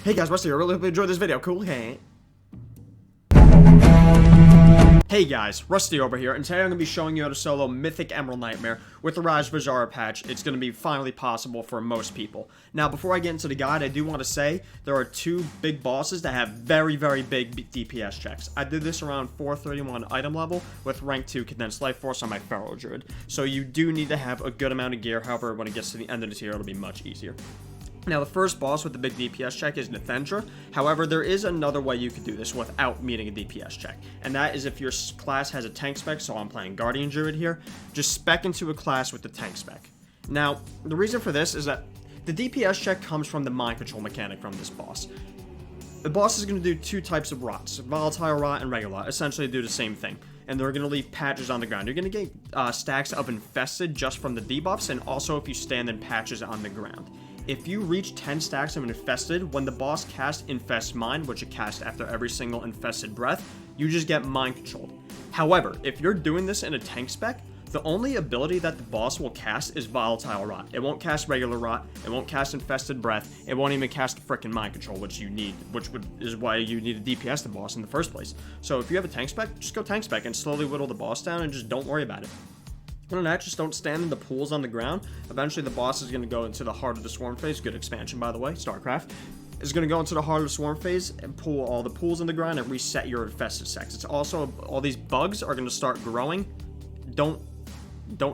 Hey guys, Rusty here. I really hope you enjoyed this video. Cool, hey. Hey guys, Rusty over here, and today I'm going to be showing you how to solo Mythic Emerald Nightmare with the Raj Vajara patch. It's going to be finally possible for most people. Now, before I get into the guide, I do want to say there are two big bosses that have very big DPS checks. I did this around 431 item level with rank 2 Condensed Life Force on my Feral Druid. So you do need to have a good amount of gear, however, when it gets to the end of the tier, it'll be much easier. Now, the first boss with the big DPS check is Nythendra. However, there is another way you could do this without meeting a DPS check. And that is if your class has a tank spec, so I'm playing Guardian Druid here, just spec into a class with the tank spec. Now, the reason for this is that the DPS check comes from the mind control mechanic from this boss. The boss is going to do two types of rots, volatile rot and regular rot, essentially do the same thing. And they're going to leave patches on the ground. You're going to get stacks of infested just from the debuffs, and also if you stand in patches on the ground. If you reach 10 stacks of infested, when the boss casts Infest Mind, which it casts after every single infested breath, you just get mind controlled. However, if you're doing this in a tank spec, the only ability that the boss will cast is Volatile Rot. It won't cast Regular Rot, it won't cast Infested Breath, it won't even cast frickin' Mind Control, which you need, is why you need to DPS the boss in the first place. So if you have a tank spec, just go tank spec and slowly whittle the boss down and just don't worry about it. Other than that, just don't stand in the pools on the ground. Eventually, the boss is going to go into the Heart of the Swarm phase. Good expansion, by the way. StarCraft is going to go into the Heart of the Swarm phase and pull all the pools on the ground and reset your infested sects. It's also, all these bugs are going to start growing. Don't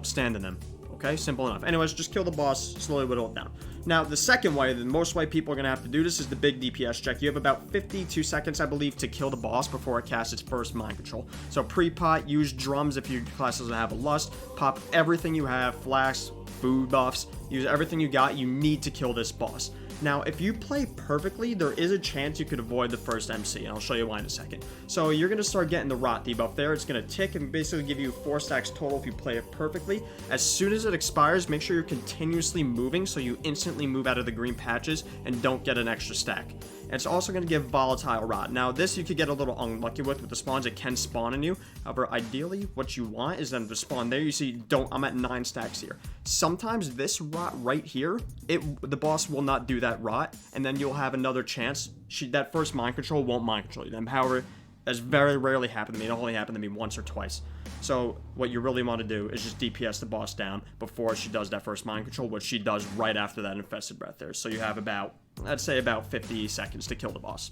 stand in them. Okay, simple enough. Anyways, just kill the boss, slowly whittle it down. Now, the second way, the most way people are going to have to do this is the big DPS check. You have about 52 seconds, I believe, to kill the boss before it casts its first mind control. So pre-pot, use drums if your class doesn't have a lust, pop everything you have, flasks, food buffs, use everything you got. You need to kill this boss. Now, if you play perfectly, there is a chance you could avoid the first MC, and I'll show you why in a second. So you're going to start getting the Rot debuff there. It's going to tick and basically give you 4 stacks total if you play it perfectly. As soon as it expires, make sure you're continuously moving so you instantly move out of the green patches and don't get an extra stack. And it's also going to give Volatile Rot. Now, this you could get a little unlucky with the spawns. It can spawn in you. However, ideally, what you want is them to spawn there. You see, I'm at 9 stacks here. Sometimes this Rot right here, the boss will not do that Rot, and then you'll have another chance. That first mind control won't mind control you. However, that's very rarely happened to me. It only happened to me once or twice. So what you really want to do is just DPS the boss down before she does that first mind control, which she does right after that infested breath there. So you have about, I'd say about 50 seconds to kill the boss.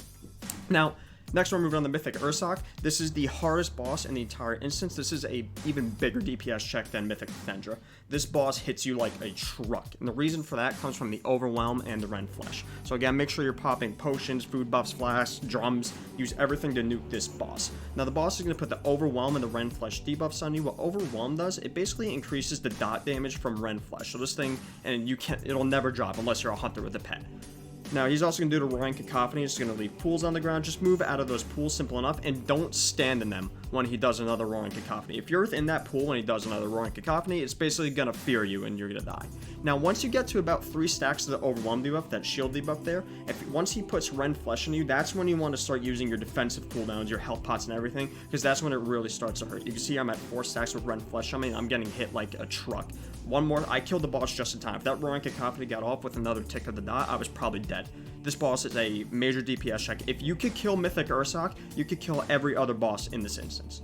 Now, next we're moving on to Mythic Ursoc. This is the hardest boss in the entire instance. This is a even bigger DPS check than Mythic Nythendra. This boss hits you like a truck, and the reason for that comes from the Overwhelm and the Ren Flesh. So again, make sure you're popping potions, food buffs, flasks, drums, use everything to nuke this boss. Now the boss is going to put the Overwhelm and the Ren Flesh debuffs on you. What Overwhelm does, it basically increases the dot damage from Ren Flesh. So this thing, and it'll never drop unless you're a hunter with a pet. Now, he's also going to do the Roaring Cacophony. He's going to leave pools on the ground. Just move out of those pools, simple enough, and don't stand in them when he does another Roaring Cacophony. If you're in that pool when he does another Roaring Cacophony, it's basically going to fear you and you're going to die. Now, once you get to about 3 stacks of the Overwhelm debuff, that shield debuff there, once he puts Ren Flesh on you, that's when you want to start using your defensive cooldowns, your health pots and everything, because that's when it really starts to hurt. You can see I'm at 4 stacks with Ren Flesh on me, and I'm getting hit like a truck. One more, I killed the boss just in time. If that Roaring Cacophony got off with another tick of the dot, I was probably dead. This boss is a major DPS check. If you could kill Mythic Ursoc, you could kill every other boss in this instance.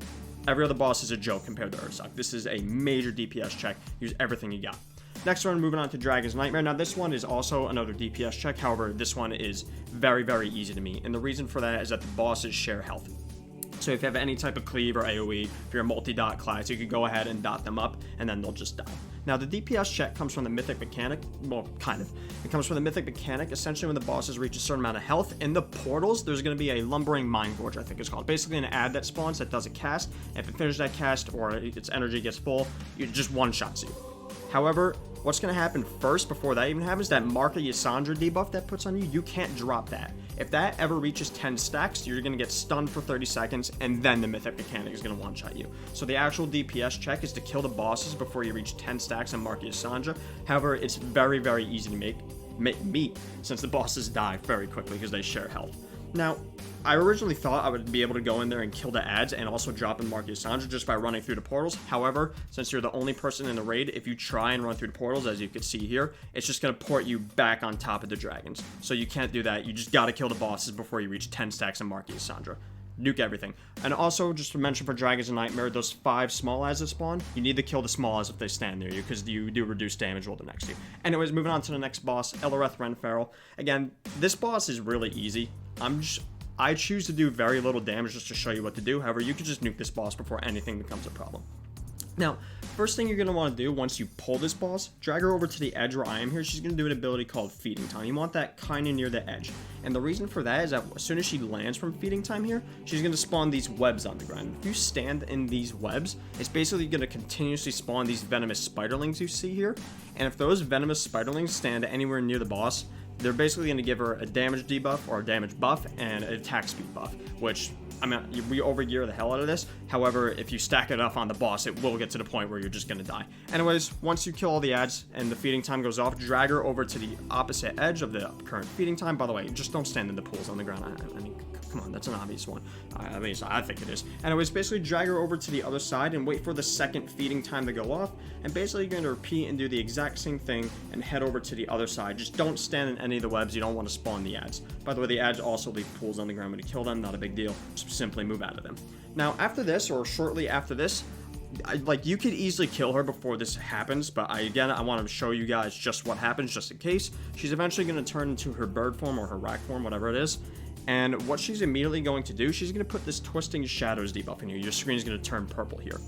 Every other boss is a joke compared to Ursoc. This is a major DPS check. Use everything you got. Next one, moving on to Dragon's Nightmare. Now, this one is also another DPS check. However, this one is very easy to meet. And the reason for that is that the bosses share health. So if you have any type of cleave or AoE, if you're a multi-dot class, you could go ahead and dot them up, and then they'll just die. Now, the DPS check comes from the Mythic mechanic. Well, kind of. It comes from the Mythic mechanic. Essentially, when the bosses reach a certain amount of health, in the portals, there's going to be a Lumbering Mind Gorge, I think it's called. Basically, an ad that spawns that does a cast. If it finishes that cast or its energy gets full, it just one-shots you. However, what's going to happen first before that even happens, that Mark of Yasandra debuff that puts on you, you can't drop that. If that ever reaches 10 stacks, you're going to get stunned for 30 seconds, and then the Mythic mechanic is going to one-shot you. So the actual DPS check is to kill the bosses before you reach 10 stacks on Mark of Yasandra. However, it's very easy to meet, since the bosses die very quickly because they share health. Now, I originally thought I would be able to go in there and kill the ads and also drop in Marcus Sandra just by running through the portals. However, since you're the only person in the raid, if you try and run through the portals, as you can see here, it's just going to port you back on top of the dragons. So you can't do that. You just got to kill the bosses before you reach 10 stacks of Marcus Sandra. Nuke everything. And also, just to mention for Dragons and Nightmare, those 5 small ads that spawn, you need to kill the small ads if they stand near you, because you do reduce damage while they're next to you. Anyways, moving on to the next boss, Elerethe Renferal. Again, this boss is really easy. I choose to do very little damage just to show you what to do. However, you can just nuke this boss before anything becomes a problem. Now, first thing you're going to want to do once you pull this boss, drag her over to the edge where I am here. She's going to do an ability called Feeding Time. You want that kind of near the edge. And the reason for that is that as soon as she lands from Feeding Time here, she's going to spawn these webs on the ground. If you stand in these webs, it's basically going to continuously spawn these venomous spiderlings you see here. And if those venomous spiderlings stand anywhere near the boss, they're basically going to give her a damage debuff or a damage buff and an attack speed buff, which, I mean, we overgear the hell out of this. However, if you stack it up on the boss, it will get to the point where you're just going to die. Anyways, once you kill all the ads and the feeding time goes off, drag her over to the opposite edge of the current feeding time. By the way, just don't stand in the pools on the ground. I mean, come on, that's an obvious one. I mean, I think it is. Anyways, basically drag her over to the other side and wait for the second feeding time to go off. And basically you're going to repeat and do the exact same thing and head over to the other side. Just don't stand in any of the webs. You don't want to spawn the ads. By the way, the ads also leave pools on the ground when you kill them. Not a big deal. Just simply move out of them. Now, after this, or shortly after this, you could easily kill her before this happens, but I want to show you guys just what happens, just in case. She's eventually going to turn into her bird form or her rat form, whatever it is. And what she's immediately going to do, she's going to put this Twisting Shadows debuff in here. Your screen is going to turn purple here.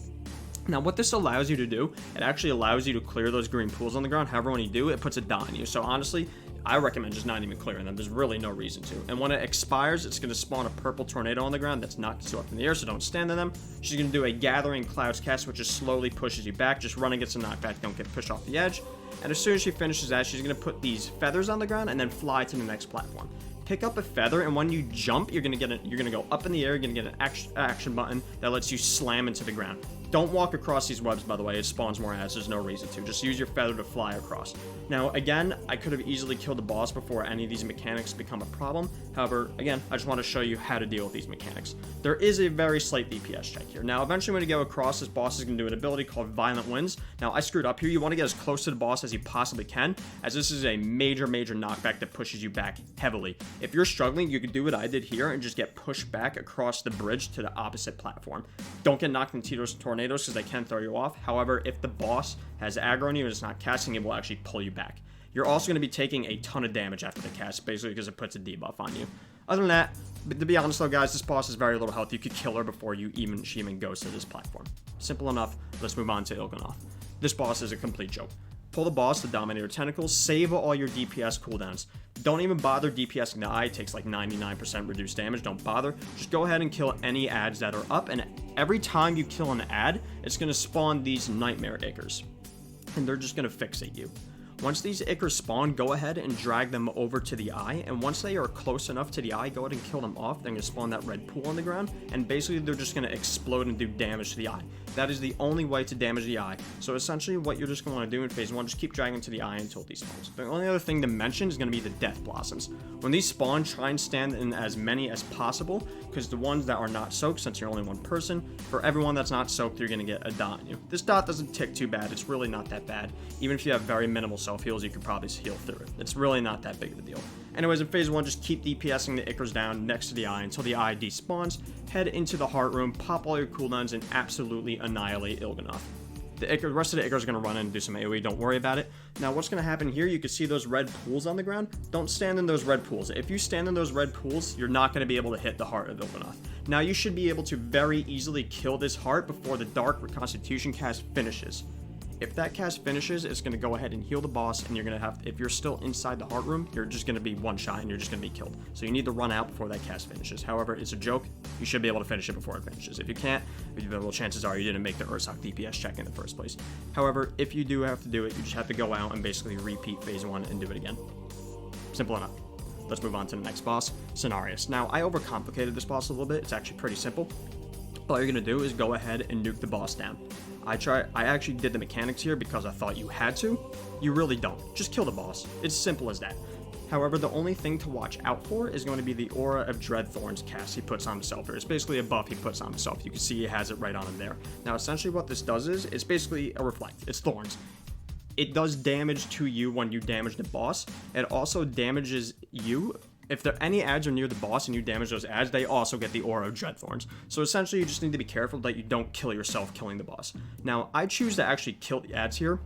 Now, what this allows you to do, it actually allows you to clear those green pools on the ground. However, when you do, it puts a dot on you. So honestly, I recommend just not even clearing them. There's really no reason to. And when it expires, it's going to spawn a purple tornado on the ground that's knocks you up in the air, so don't stand in them. She's going to do a Gathering Clouds cast, which just slowly pushes you back. Just run against a knockback, don't get pushed off the edge. And as soon as she finishes that, she's going to put these feathers on the ground and then fly to the next platform. Pick up a feather, and when you jump, you're gonna go up in the air. You're gonna get an action button that lets you slam into the ground. Don't walk across these webs, by the way. It spawns more ads. There's no reason to. Just use your feather to fly across. Now, again, I could have easily killed the boss before any of these mechanics become a problem. However, again, I just want to show you how to deal with these mechanics. There is a very slight DPS check here. Now, eventually when you go across, this boss is going to do an ability called Violent Winds. Now, I screwed up here. You want to get as close to the boss as you possibly can, as this is a major knockback that pushes you back heavily. If you're struggling, you could do what I did here and just get pushed back across the bridge to the opposite platform. Don't get knocked into those tornadoes because they can throw you off. However, if the boss has aggro on you and it's not casting, it will actually pull you back. You're also going to be taking a ton of damage after the cast, basically because it puts a debuff on you. Other than that, to be honest though, guys, this boss has very little health. You could kill her before she even goes to this platform. Simple enough. Let's move on to Il'gynoth. This boss is a complete joke. Pull the boss to Dominator Tentacles, save all your DPS cooldowns. Don't even bother DPSing the eye, it takes like 99% reduced damage, don't bother. Just go ahead and kill any ads that are up, and every time you kill an ad, it's going to spawn these Nightmare Ichors. And they're just going to fixate you. Once these Ichors spawn, go ahead and drag them over to the eye, and once they are close enough to the eye, go ahead and kill them off. They're going to spawn that red pool on the ground, and basically they're just going to explode and do damage to the eye. That is the only way to damage the eye. So essentially what you're just going to want to do in phase 1, just keep dragging to the eye until these spawns. The only other thing to mention is going to be the Death Blossoms. When these spawn, try and stand in as many as possible, because the ones that are not soaked, since you're only one person, for everyone that's not soaked, you're going to get a dot on you. This dot doesn't tick too bad. It's really not that bad. Even if you have very minimal self-heals, you could probably heal through it. It's really not that big of a deal. Anyways, in phase 1, just keep DPSing the Ichors down next to the eye until the eye despawns. Head into the Heart Room, pop all your cooldowns, and absolutely annihilate Il'gynoth. The rest of the Ichors are going to run in and do some AoE, don't worry about it. Now, what's going to happen here, you can see those red pools on the ground. Don't stand in those red pools. If you stand in those red pools, you're not going to be able to hit the heart of Il'gynoth. Now, you should be able to very easily kill this heart before the Dark Reconstitution cast finishes. If that cast finishes, it's going to go ahead and heal the boss, and you're going to have, if you're still inside the Heart Room, you're just going to be one shot and you're just going to be killed. So you need to run out before that cast finishes. However, it's a joke. You should be able to finish it before it finishes. If you can't, well, chances are you didn't make the Ursoc DPS check in the first place. However, if you do have to do it, you just have to go out and basically repeat phase 1 and do it again. Simple enough. Let's move on to the next boss, Cenarius. Now, I overcomplicated this boss a little bit. It's actually pretty simple. All you're going to do is go ahead and nuke the boss down. I actually did the mechanics here because I thought you had to. You really don't. Just kill the boss. It's simple as that. However, the only thing to watch out for is going to be the Aura of Dreadthorns cast he puts on himself here. It's basically a buff he puts on himself. You can see he has it right on him there. Now, essentially what this does is, it's basically a reflect. It's thorns. It does damage to you when you damage the boss. It also damages you. If there any ads are near the boss and you damage those ads, they also get the Aura of Dreadthorns. So essentially, you just need to be careful that you don't kill yourself killing the boss. Now, I choose to actually kill the ads here,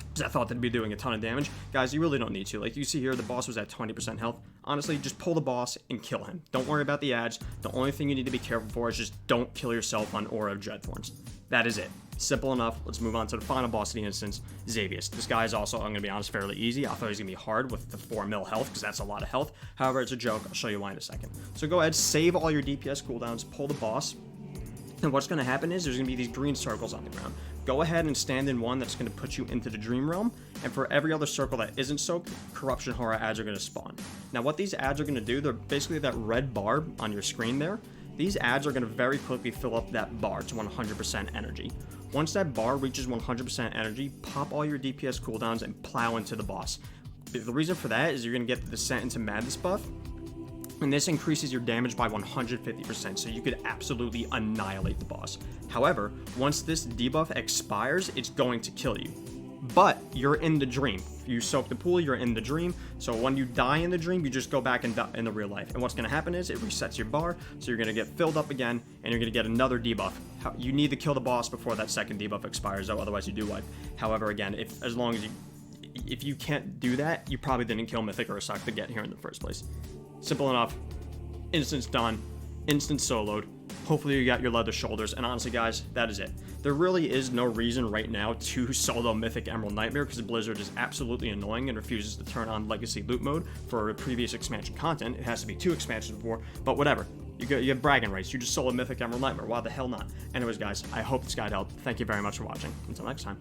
because I thought they'd be doing a ton of damage. Guys, you really don't need to. Like you see here, the boss was at 20% health. Honestly, just pull the boss and kill him. Don't worry about the ads. The only thing you need to be careful for is just don't kill yourself on Aura of Dreadthorns. That is it. Simple enough. Let's move on to the final boss of the instance, Xavius. This guy is also, I'm going to be honest, fairly easy. I thought he was going to be hard with the 4 mil health, because that's a lot of health. However, it's a joke. I'll show you why in a second. So go ahead, save all your DPS cooldowns, pull the boss. And what's going to happen is there's going to be these green circles on the ground. Go ahead and stand in one that's going to put you into the Dream Realm. And for every other circle that isn't soaked, Corruption Horror ads are going to spawn. Now, what these ads are going to do, they're basically that red bar on your screen there. These ads are going to very quickly fill up that bar to 100% energy. Once that bar reaches 100% energy, pop all your DPS cooldowns and plow into the boss. The reason for that is you're going to get the Descent into Madness buff, and this increases your damage by 150%, so you could absolutely annihilate the boss. However, once this debuff expires, it's going to kill you. But you're in the dream. You soak the pool, you're in the dream. So when you die in the dream, you just go back and die in the real life. And what's going to happen is it resets your bar, so you're going to get filled up again, and you're going to get another debuff. You need to kill the boss before that second debuff expires, though, otherwise you do wipe. However, again, if you can't do that, you probably didn't kill Mythic or Ursoc to get here in the first place. Simple enough. Instance done. Instant soloed. Hopefully you got your leather shoulders, and honestly guys, that is it. There really is no reason right now to solo Mythic Emerald Nightmare, because Blizzard is absolutely annoying and refuses to turn on Legacy Loot Mode for previous expansion content. It has to be 2 expansions before, but whatever. You have bragging rights. You just solo Mythic Emerald Nightmare. Why the hell not? Anyways guys, I hope this guide helped. Thank you very much for watching. Until next time.